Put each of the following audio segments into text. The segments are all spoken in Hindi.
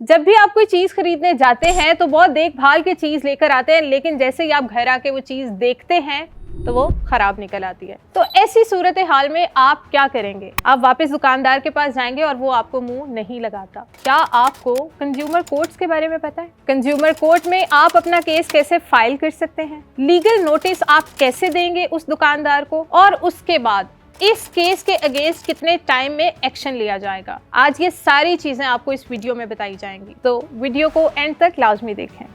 जब भी आप कोई चीज खरीदने जाते हैं तो बहुत देखभाल के चीज लेकर आते हैं, लेकिन जैसे ही आप घर आके वो चीज देखते हैं तो वो खराब निकल आती है। तो ऐसी सूरत हाल में आप क्या करेंगे? आप वापस दुकानदार के पास जाएंगे और वो आपको मुंह नहीं लगाता। क्या आपको कंज्यूमर कोर्ट्स के बारे में पता है? कंज्यूमर कोर्ट में आप अपना केस कैसे फाइल कर सकते हैं? लीगल नोटिस आप कैसे देंगे उस दुकानदार को, और उसके बाद इस केस के अगेंस्ट कितने टाइम में एक्शन लिया जाएगा? आज ये सारी चीजें आपको इस वीडियो में बताई जाएंगी, तो वीडियो को एंड तक लाजमी देखें।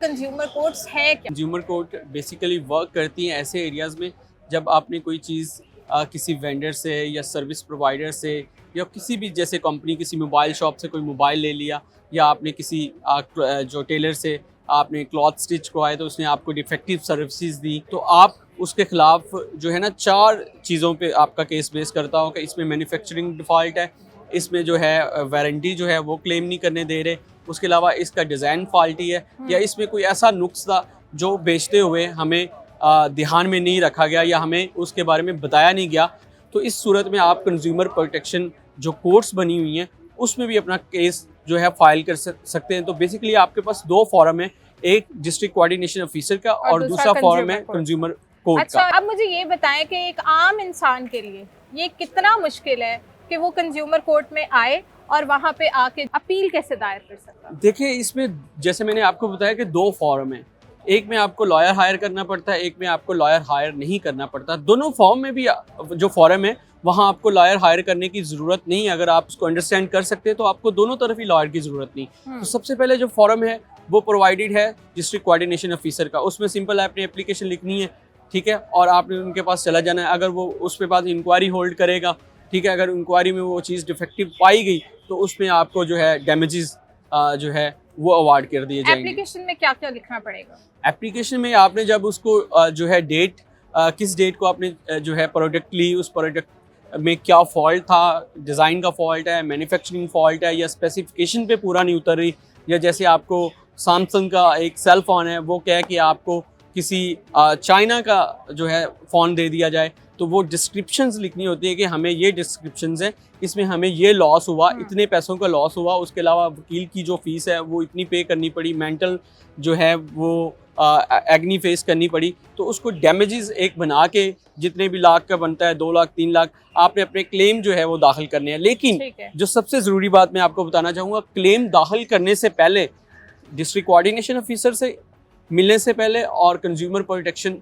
कंज्यूमर कोर्ट्स है क्या? कंज्यूमर कोर्ट बेसिकली वर्क करती हैं ऐसे एरियाज़ में जब आपने कोई चीज़ किसी वेंडर से या सर्विस प्रोवाइडर से या किसी भी जैसे कंपनी किसी मोबाइल शॉप से कोई मोबाइल ले लिया, या आपने किसी जो टेलर से आपने क्लॉथ स्टिच करवाए तो उसने आपको डिफेक्टिव सर्विसेज दी, तो आप उसके खिलाफ जो है ना 4 चीज़ों पे आपका केस बेस करता हो कि इसमें मैन्युफैक्चरिंग डिफ़ॉल्ट है, इसमें जो है वारंटी जो है वो क्लेम नहीं करने दे रहे, उसके अलावा इसका डिज़ाइन फॉल्टी है, या इसमें कोई ऐसा नुक्स था जो बेचते हुए हमें ध्यान में नहीं रखा गया या हमें उसके बारे में बताया नहीं गया। तो इस सूरत में आप कंज्यूमर प्रोटेक्शन जो कोर्ट्स बनी हुई हैं उसमें भी अपना केस जो है फाइल कर सकते हैं। तो बेसिकली आपके पास 2 फॉरम है, एक डिस्ट्रिक्ट कोऑर्डिनेशन ऑफिसर का और दूसरा फॉरम है कंज्यूमर कोर्ट अच्छा, का। अब मुझे ये बताएं कि एक आम इंसान के लिए ये कितना मुश्किल है कि वो कंज्यूमर कोर्ट में आए और वहां पे आके अपील कैसे दायर कर सकता है? देखिए, इसमें जैसे मैंने आपको बताया कि 2 फॉर्म है, एक में आपको लॉयर हायर करना पड़ता है, एक में आपको लॉयर हायर नहीं करना पड़ता। दोनों फॉर्म में भी जो फॉरम है वहाँ आपको लॉयर हायर करने की ज़रूरत नहीं है। अगर आप उसको अंडरस्टैंड कर सकते हैं तो आपको दोनों तरफ ही लॉयर की ज़रूरत नहीं। तो सबसे पहले जो फॉरम है वो प्रोवाइडेड है डिस्ट्रिक्ट कोऑर्डिनेशन ऑफिसर का। उसमें सिंपल आपने एप्लीकेशन लिखनी है, ठीक है, और आपने उनके पास चला जाना है। अगर वो उस पे बाद इंक्वायरी होल्ड करेगा, ठीक है, अगर इंक्वायरी में वो चीज़ डिफेक्टिव पाई गई तो उसमें आपको जो है डैमेजेस जो है वो अवार्ड कर दिए जाएंगे। एप्लीकेशन में क्या क्या लिखना पड़ेगा? एप्लीकेशन में आपने जब उसको जो है डेट किस डेट को आपने जो है प्रोडक्ट ली, उस प्रोडक्ट में क्या फॉल्ट था, डिज़ाइन का फॉल्ट है, मैन्युफैक्चरिंग फॉल्ट है, या स्पेसिफिकेशन पे पूरा नहीं उतर रही, या जैसे आपको सैमसंग का एक सेल फ़ोन है वो क्या है कि आपको किसी चाइना का जो है फ़ोन दे दिया जाए, तो वो डिस्क्रिप्शंस लिखनी होती है कि हमें ये डिस्क्रिप्शंस हैं, इसमें हमें ये लॉस हुआ, इतने पैसों का लॉस हुआ, उसके अलावा वकील की जो फ़ीस है वो इतनी पे करनी पड़ी, मेंटल जो है वो एग्नी फेस करनी पड़ी। तो उसको डैमेजेस एक बना के जितने भी लाख का बनता है, 2 लाख 3 लाख, आपने अपने क्लेम जो है वो दाखिल करने हैं। लेकिन जो सबसे ज़रूरी बात मैं आपको बताना चाहूँगा, क्लेम दाखिल करने से पहले डिस्ट्रिक्ट कोऑर्डिनेशन ऑफिसर से मिलने से पहले और कंज्यूमर प्रोटेक्शन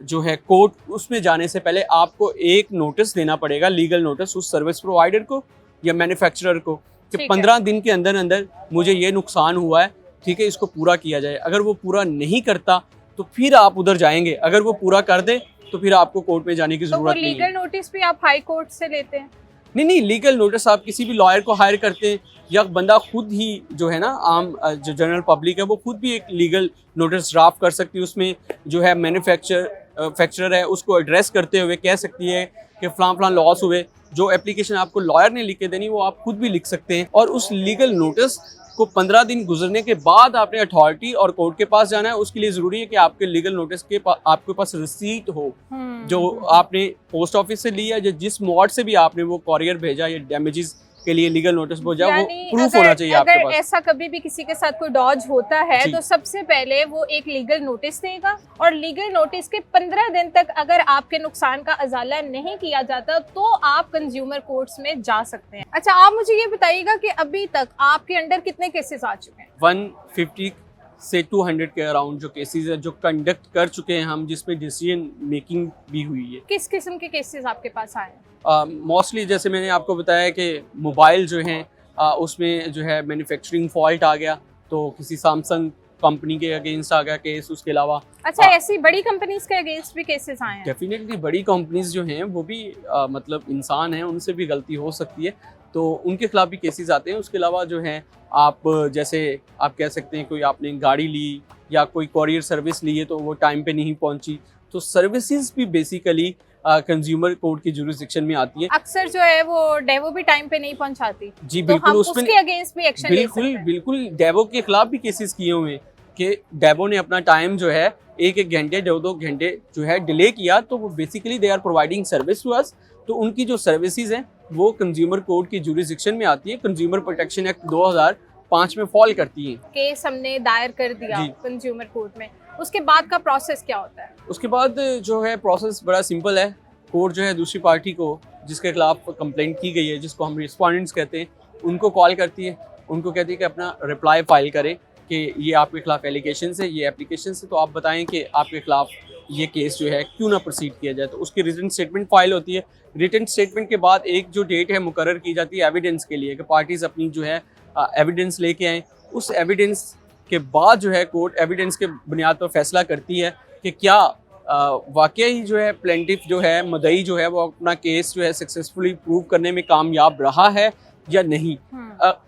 जो है कोर्ट उसमें जाने से पहले आपको एक नोटिस देना पड़ेगा, लीगल नोटिस, उस सर्विस प्रोवाइडर को या मैन्युफैक्चरर को कि 15 दिन के अंदर अंदर मुझे ये नुकसान हुआ है, ठीक है, इसको पूरा किया जाए। अगर वो पूरा नहीं करता तो फिर आप उधर जाएंगे, अगर वो पूरा कर दे तो फिर आपको कोर्ट में जाने की जरूरत नहीं है। लीगल नोटिस भी आप हाई कोर्ट से लेते हैं? नहीं, लीगल नोटिस आप किसी भी लॉयर को हायर करते हैं, या बंदा खुद ही जो है ना आम जो जनरल पब्लिक है वो खुद भी एक लीगल नोटिस ड्राफ्ट कर सकती है। उसमें जो है मैन्युफैक्चरर है उसको एड्रेस करते हुए कह सकती है कि फलां लॉस हुए। जो एप्लीकेशन आपको लॉयर ने लिख के देनी वो आप खुद भी लिख सकते हैं, और उस लीगल नोटिस को 15 दिन गुजरने के बाद आपने अथॉरिटी और कोर्ट के पास जाना है। उसके लिए ज़रूरी है कि आपके लीगल नोटिस के आपके पास रिसीट हो, जो आपने पोस्ट ऑफिस से लिया, या जिस मोड से भी आपने वो कॉरियर भेजा या डैमेजेस के लिए लीगल नोटिस भेजा, वो प्रूफ होना चाहिए आपके पास। अगर ऐसा कभी भी किसी के साथ कोई डॉज होता है तो सबसे पहले वो एक लीगल नोटिस देगा, और लीगल नोटिस के 15 दिन तक अगर आपके नुकसान का अजाला नहीं किया जाता तो आप कंज्यूमर कोर्ट्स में जा सकते हैं। अच्छा, आप मुझे ये बताइएगा कि अभी तक आपके अंडर कितने केसेस आ चुके हैं? 150 से 200 के अराउंड जो केसेस है जो कंडक्ट कर चुके हैं हम, जिसमें डिसीजन मेकिंग भी हुई है। किस किस्म के केसेस आपके पास आए हैं? मोस्टली जैसे मैंने आपको बताया कि मोबाइल जो हैं उसमें जो है मैन्युफैक्चरिंग फॉल्ट आ गया, तो किसी सैमसंग कंपनी के अगेंस्ट आ गया केस। उसके अलावा अच्छा, ऐसी बड़ी कंपनीज के अगेंस्ट भी केसेस आए हैं? डेफिनेटली बड़ी कंपनीज जो हैं वो भी मतलब इंसान हैं, उनसे भी गलती हो सकती है, तो उनके खिलाफ भी केसेस आते हैं। उसके अलावा जो है आप जैसे आप कह सकते हैं कोई आपने गाड़ी ली या कोई कॉरियर सर्विस ली है तो वो टाइम पे नहीं पहुंची, तो सर्विसेज भी बेसिकली कंज्यूमर कोर्ट की जुरिसडिक्शन में आती है। अक्सर जो है वो डेवो भी टाइम पे नहीं पहुंचाती। जी तो बिल्कुल, हम उसमें उसके अगेंस्ट भी एक्शन ले सकते हैं। बिल्कुल डेवो के खिलाफ भी केसेस किए हुए हैं कि डेवो ने अपना टाइम जो है 1-1 घंटे 2-2 घंटे जो है डिले किया, तो वो basically they are providing service to us, तो उनकी जो सर्विसेज हैं वो कंज्यूमर कोर्ट की जुरिसडिक्शन में आती है, कंज्यूमर प्रोटेक्शन एक्ट 2005 में फॉल करती है। केस हमने दायर कर दिया जी। कंज्यूमर कोर्ट में, उसके बाद का प्रोसेस क्या होता है? उसके बाद जो है प्रोसेस बड़ा सिंपल है। कोर्ट जो है दूसरी पार्टी को जिसके खिलाफ कंप्लेंट की गई है, जिसको हम रिस्पोंडेंट्स कहते हैं, उनको कॉल करती है, उनको कहती है कि अपना रिप्लाई फाइल करें कि ये आपके खिलाफ एलिगेशंस है, ये एप्लीकेशंस है, तो आप बताएं कि आपके खिलाफ ये केस जो है क्यों ना प्रोसीड किया जाए। तो उसकी रिटन स्टेटमेंट फाइल होती है। रिटन स्टेटमेंट के बाद एक जो डेट है मुकर्रर की जाती है एविडेंस के लिए, कि पार्टीज अपनी जो है एविडेंस लेके आएँ। उस एविडेंस के बाद जो है कोर्ट एविडेंस के बुनियाद पर फैसला करती है कि क्या वाकई ही जो है प्लेंटिफ जो है मुद्दई जो है वो अपना केस जो है सक्सेसफुली प्रूव करने में कामयाब रहा है या नहीं।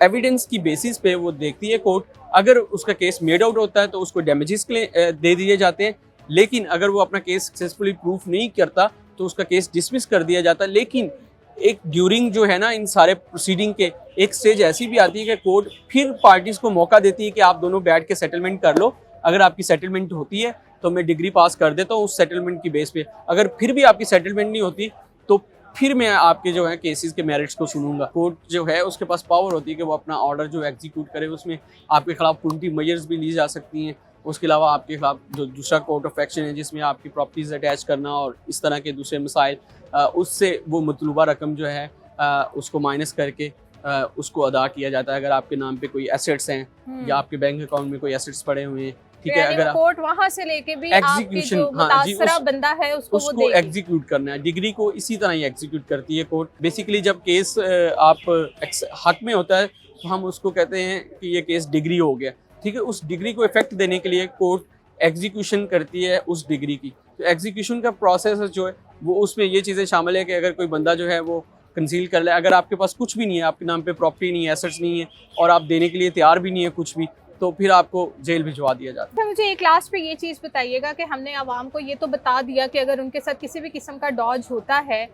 एविडेंस की बेसिस पे वो देखती है कोर्ट। अगर उसका केस मेड आउट होता है तो उसको डैमेजेस के लिए दे दिए जाते हैं, लेकिन अगर वो अपना केस सक्सेसफुली प्रूफ नहीं करता तो उसका केस डिसमिस कर दिया जाता है। लेकिन एक ड्यूरिंग जो है ना इन सारे प्रोसीडिंग के एक स्टेज ऐसी भी आती है कि कोर्ट फिर पार्टीज को मौका देती है कि आप दोनों बैठ के सेटलमेंट कर लो। अगर आपकी सेटलमेंट होती है तो मैं डिग्री पास कर देता हूँ उस सेटलमेंट की बेस पे। अगर फिर भी आपकी सेटलमेंट नहीं होती तो फिर मैं आपके जो है केसेस के मेरिट्स को सुनूंगा। कोर्ट जो है उसके पास पावर होती है कि वो अपना ऑर्डर जो एग्जीक्यूट करे। उसमें आपके खिलाफ प्रिवेंटिव मेजर्स भी ली जा सकती हैं। उसके अलावा आपके खिलाफ जो दूसरा कोर्ट ऑफ एक्शन है जिसमें आपकी प्रॉपर्टीज अटैच करना और इस तरह के दूसरे मसाइल, उससे वो मतलूबा रकम जो है उसको माइनस करके उसको अदा किया जाता है। अगर आपके नाम पे कोई एसेट्स हैं या आपके बैंक अकाउंट में कोई एसेट्स पड़े हुए हैं, ठीक है, अगर कोर्ट वहां से लेके भी आपके जो मुतासरा बंदा है उसको एग्जीक्यूट करना है। डिग्री को इसी तरह ही एग्जीक्यूट करती है कोर्ट। बेसिकली जब केस आप हक में होता है तो हम उसको कहते हैं कि ये केस डिग्री हो गया, ठीक है। उस डिग्री को इफेक्ट देने के लिए कोर्ट एग्जीक्यूशन करती है उस डिग्री की। तो एग्जीक्यूशन का प्रोसेस जो है वो उसमें ये चीज़ें शामिल है कि अगर कोई बंदा जो है वो कंसील कर ले, अगर आपके पास कुछ भी नहीं है, आपके नाम पे प्रॉपर्टी नहीं है, एसेट्स नहीं है और आप देने के लिए तैयार भी नहीं है कुछ भी, तो फिर आपको जेल भिजवा दिया जाता है। मुझे एक लास्ट पे ये चीज़ बताइएगा कि हमने आवाम को ये तो बता दिया कि अगर उनके साथ किसी भी किस्म का डॉज होता है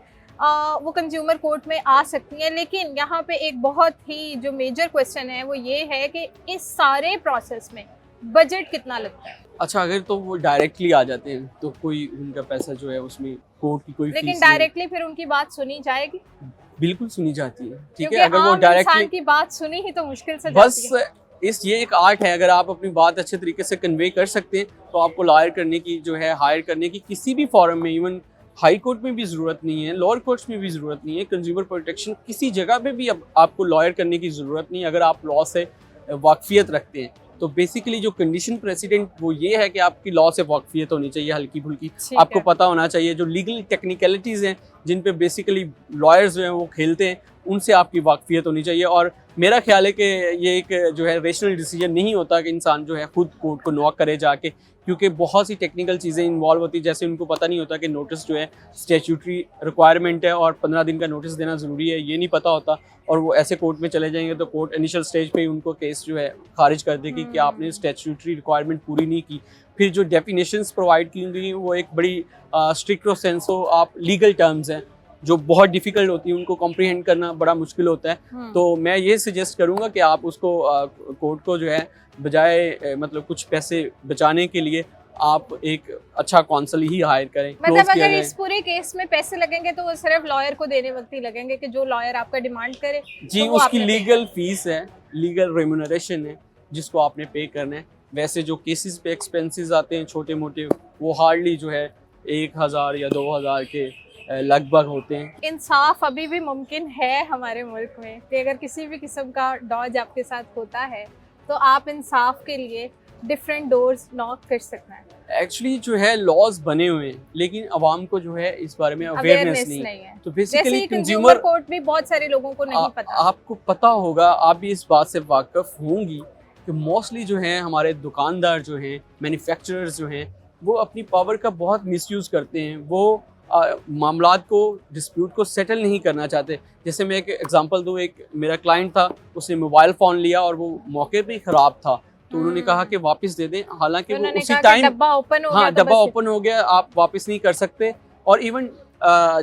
वो कंज्यूमर कोर्ट में आ सकती है, लेकिन यहाँ पे एक बहुत ही जो मेजर क्वेश्चन है वो ये है कि इस सारे प्रोसेस में बजट कितना लगता है? अच्छा, अगर तो वो डायरेक्टली आ जाते हैं तो कोई उनका पैसा जो है उसमें कोर्ट की कोई फीस लेकिन डायरेक्टली फिर उनकी बात सुनी जाएगी? बिल्कुल सुनी जाती है, ठीक है। अगर वो डायरेक्टली की बात सुनी ही तो मुश्किल से बस ये एक आर्ट है। अगर आप अपनी बात अच्छे तरीके से कन्वे कर सकते हैं तो आपको लायर करने की जो है हायर करने की किसी भी फॉरम में, इवन हाई कोर्ट में भी ज़रूरत नहीं है, लोअर कोर्ट्स में भी ज़रूरत नहीं है, कंज्यूमर प्रोटेक्शन किसी जगह पे भी अब आपको लॉयर करने की ज़रूरत नहीं है अगर आप लॉ से वाकफियत रखते हैं। तो बेसिकली जो कंडीशन प्रेसिडेंट वो ये है कि आपकी लॉ से वाकफियत होनी चाहिए, हल्की फुल्की आपको पता होना चाहिए। जो लीगल टेक्निकलिटीज़ हैं जिन पे बेसिकली लॉयर्स जो हैं वो खेलते हैं, उनसे आपकी वाकफियत होनी चाहिए। और मेरा ख्याल है कि ये एक जो है रेशनल डिसीजन नहीं होता कि इंसान जो है खुद कोर्ट को नॉक करे जाके, क्योंकि बहुत सी टेक्निकल चीज़ें इन्वॉल्व होती है। जैसे उनको पता नहीं होता कि नोटिस जो है स्टैट्यूटरी रिक्वायरमेंट है और 15 दिन का नोटिस देना ज़रूरी है, ये नहीं पता होता। और वो ऐसे कोर्ट में चले जाएंगे तो कोर्ट इनिशियल स्टेज पे ही उनको केस जो है खारिज कर देगी कि आपने स्टैट्यूटरी रिक्वायरमेंट पूरी नहीं की। फिर जो डेफिनेशंस प्रोवाइड की गई वो एक बड़ी स्ट्रिक्ट और सेंसो आप लीगल टर्म्स हैं जो बहुत डिफ़िकल्ट होती है, उनको कॉम्प्रीहेंड करना बड़ा मुश्किल होता है। तो मैं ये सजेस्ट करूँगा कि आप उसको कोर्ट को जो है बजाय मतलब कुछ पैसे बचाने के लिए आप एक अच्छा काउंसिल ही हायर करें। मतलब अगर इस पूरे केस में पैसे लगेंगे तो वो सिर्फ लॉयर को देने वक्त ही लगेंगे कि जो लॉयर आपका डिमांड करे जी, तो उसकी लीगल फीस है, लीगल रेम्यूनरेशन है जिसको आपने पे करना है। वैसे जो केसेस पे एक्सपेंसेस आते हैं छोटे मोटे, वो हार्डली जो है 1000 या 2000 के लगभग होते हैं। इंसाफ अभी भी मुमकिन है हमारे मुल्क में कि अगर किसी भी किस्म का डॉज आपके साथ होता है तो आप इंसाफ के लिए डिफरेंट डोर्स नॉक कर सकते हैं। एक्चुअली जो है लॉज बने हुए हैं लेकिन आवाम को जो है इस बारे में अवेयरनेस नहीं है। तो बेसिकली कंज्यूमर कोर्ट भी बहुत सारे लोगों को नहीं पता। आपको पता होगा, आप भी इस बात से वाकिफ होंगी कि मोस्टली जो है हमारे दुकानदार जो हैं, मैन्युफैक्चरर्स जो हैं, वो अपनी पावर का बहुत मिसयूज़ करते हैं। वो मामलात को, डिस्प्यूट को सेटल नहीं करना चाहते। जैसे मैं एक एग्जांपल दूँ, एक मेरा क्लाइंट था, उसने मोबाइल फ़ोन लिया और वो मौके पे ही ख़राब था तो उन्होंने कहा कि वापस दे दें, हालांकि वो उसी टाइम डब्बा ओपन हो गया। हाँ, डब्बा ओपन हो गया, आप वापस नहीं कर सकते। और इवन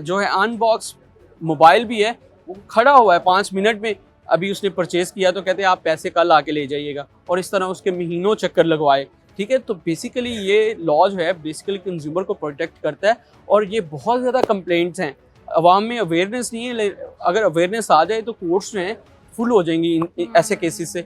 जो है अनबॉक्स मोबाइल भी है, वो खड़ा हुआ है 5 मिनट में, अभी उसने परचेज़ किया तो कहते हैं आप पैसे कल आके ले जाइएगा, और इस तरह उसके महीनों चक्कर लगवाए। ठीक है, तो बेसिकली ये लॉ जो है बेसिकली कंज्यूमर को प्रोटेक्ट करता है। और ये बहुत ज़्यादा कंप्लेंट्स हैं अवाम में अवेयरनेस नहीं है। अगर अवेयरनेस आ जाए तो कोर्ट्स जो हैं फुल हो जाएंगी ऐसे केसेस से।